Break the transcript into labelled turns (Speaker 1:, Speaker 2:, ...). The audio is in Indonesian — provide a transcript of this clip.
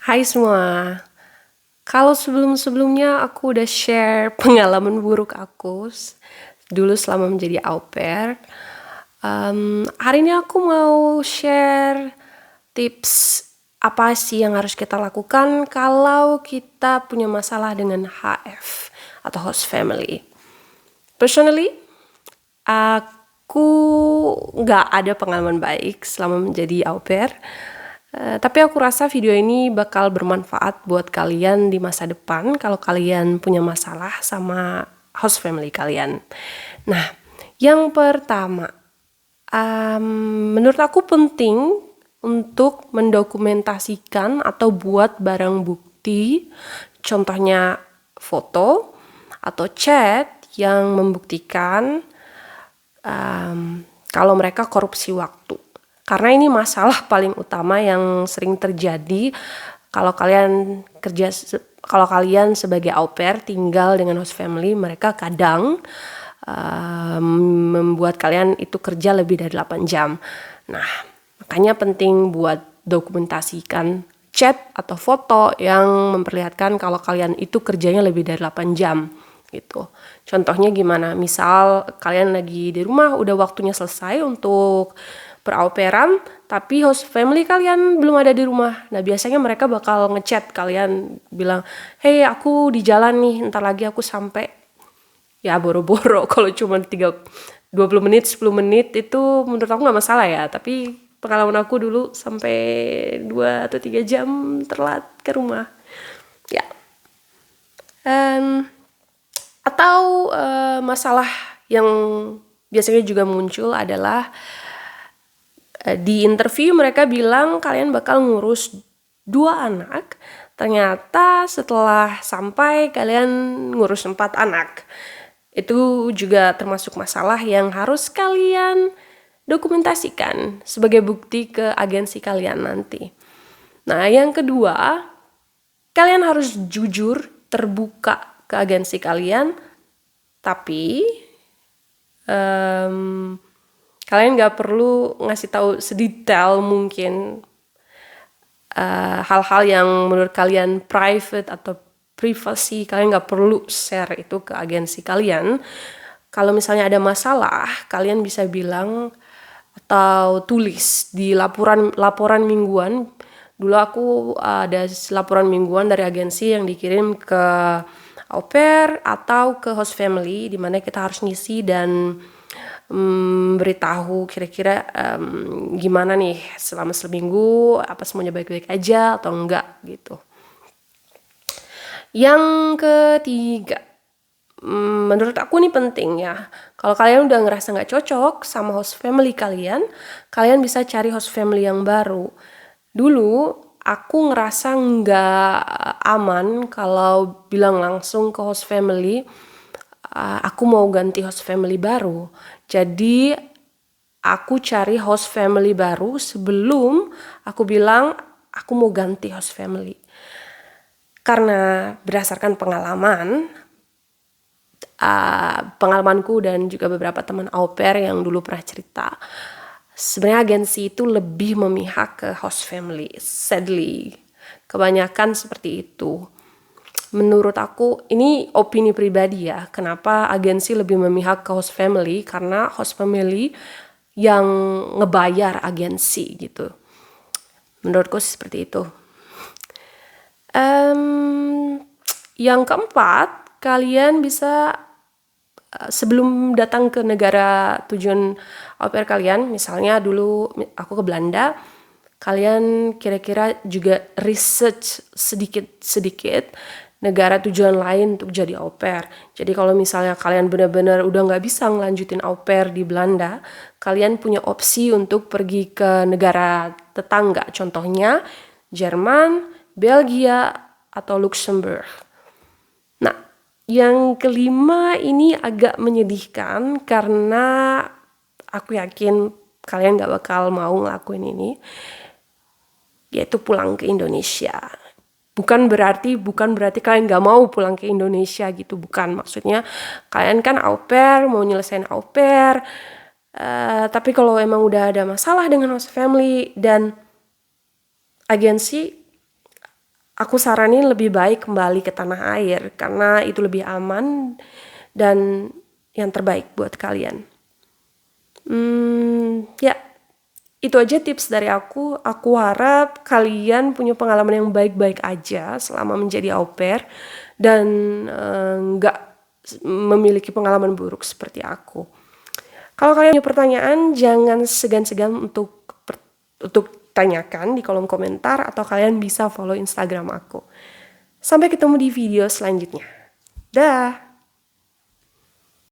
Speaker 1: Hai semua, kalau sebelum-sebelumnya aku udah share pengalaman buruk aku dulu selama menjadi au pair. Hari ini aku mau share tips apa sih yang harus kita lakukan kalau kita punya masalah dengan HF atau host family. Personally, aku nggak ada pengalaman baik selama menjadi au pair. Tapi aku rasa video ini bakal bermanfaat buat kalian di masa depan kalau kalian punya masalah sama host family kalian. Nah, yang pertama, menurut aku penting untuk mendokumentasikan atau buat barang bukti, contohnya foto atau chat yang membuktikan kalau mereka korupsi waktu. Karena ini masalah paling utama yang sering terjadi kalau kalian sebagai au pair tinggal dengan host family, mereka kadang membuat kalian itu kerja lebih dari 8 jam. Nah, makanya penting buat dokumentasikan chat atau foto yang memperlihatkan kalau kalian itu kerjanya lebih dari 8 jam gitu. Contohnya gimana? Misal kalian lagi di rumah, udah waktunya selesai untuk berau pairan, tapi host family kalian belum ada di rumah. Nah, biasanya mereka bakal ngechat kalian bilang, "Hey, aku di jalan nih, ntar lagi aku sampai." Ya boro-boro kalau cuma 20 menit, 10 menit itu menurut aku nggak masalah ya. Tapi pengalaman aku dulu sampai 2 atau 3 jam telat ke rumah. Ya. Atau masalah yang biasanya juga muncul adalah di interview mereka bilang kalian bakal ngurus 2 anak. Ternyata setelah sampai kalian ngurus 4 anak. Itu juga termasuk masalah yang harus kalian dokumentasikan sebagai bukti ke agensi kalian nanti. Nah, yang kedua, kalian harus jujur, terbuka ke agensi kalian, tapi kalian gak perlu ngasih tahu sedetail mungkin hal-hal yang menurut kalian private atau privasi. Kalian gak perlu share itu ke agensi kalian. Kalau misalnya ada masalah, kalian bisa bilang atau tulis di laporan mingguan. Dulu aku ada laporan mingguan dari agensi yang dikirim ke au pair atau ke host family, di mana kita harus ngisi dan beritahu kira-kira gimana nih selama seminggu, apa semuanya baik-baik aja atau enggak gitu. Yang ketiga, menurut aku ini penting ya. Kalau kalian udah ngerasa nggak cocok sama host family kalian bisa cari host family yang baru. Dulu aku ngerasa nggak aman kalau bilang langsung ke host family, aku mau ganti host family baru. Jadi aku cari host family baru sebelum aku bilang aku mau ganti host family. Karena berdasarkan pengalamanku dan juga beberapa teman au pair yang dulu pernah cerita, sebenarnya agensi itu lebih memihak ke host family. Sadly, kebanyakan seperti itu. Menurut aku, ini opini pribadi ya, kenapa agensi lebih memihak ke host family, karena host family yang ngebayar agensi gitu. Menurutku seperti itu. Yang keempat, kalian bisa sebelum datang ke negara tujuan au pair kalian, misalnya dulu aku ke Belanda, kalian kira-kira juga research sedikit-sedikit negara tujuan lain untuk jadi au pair. Jadi kalau misalnya kalian benar-benar udah nggak bisa ngelanjutin au pair di Belanda, kalian punya opsi untuk pergi ke negara tetangga, contohnya Jerman, Belgia, atau Luxembourg. Nah, yang kelima ini agak menyedihkan karena aku yakin kalian gak bakal mau ngelakuin ini, yaitu pulang ke Indonesia. Bukan berarti kalian gak mau pulang ke Indonesia gitu, bukan. Maksudnya kalian kan au pair, mau nyelesain au pair, tapi kalau emang udah ada masalah dengan host family dan agensi, aku saranin lebih baik kembali ke tanah air karena itu lebih aman dan yang terbaik buat kalian. Ya, itu aja tips dari aku. Aku harap kalian punya pengalaman yang baik-baik aja selama menjadi au pair dan nggak memiliki pengalaman buruk seperti aku. Kalau kalian punya pertanyaan, jangan segan-segan untuk tanyakan di kolom komentar atau kalian bisa follow Instagram aku. Sampai ketemu di video selanjutnya. Dah.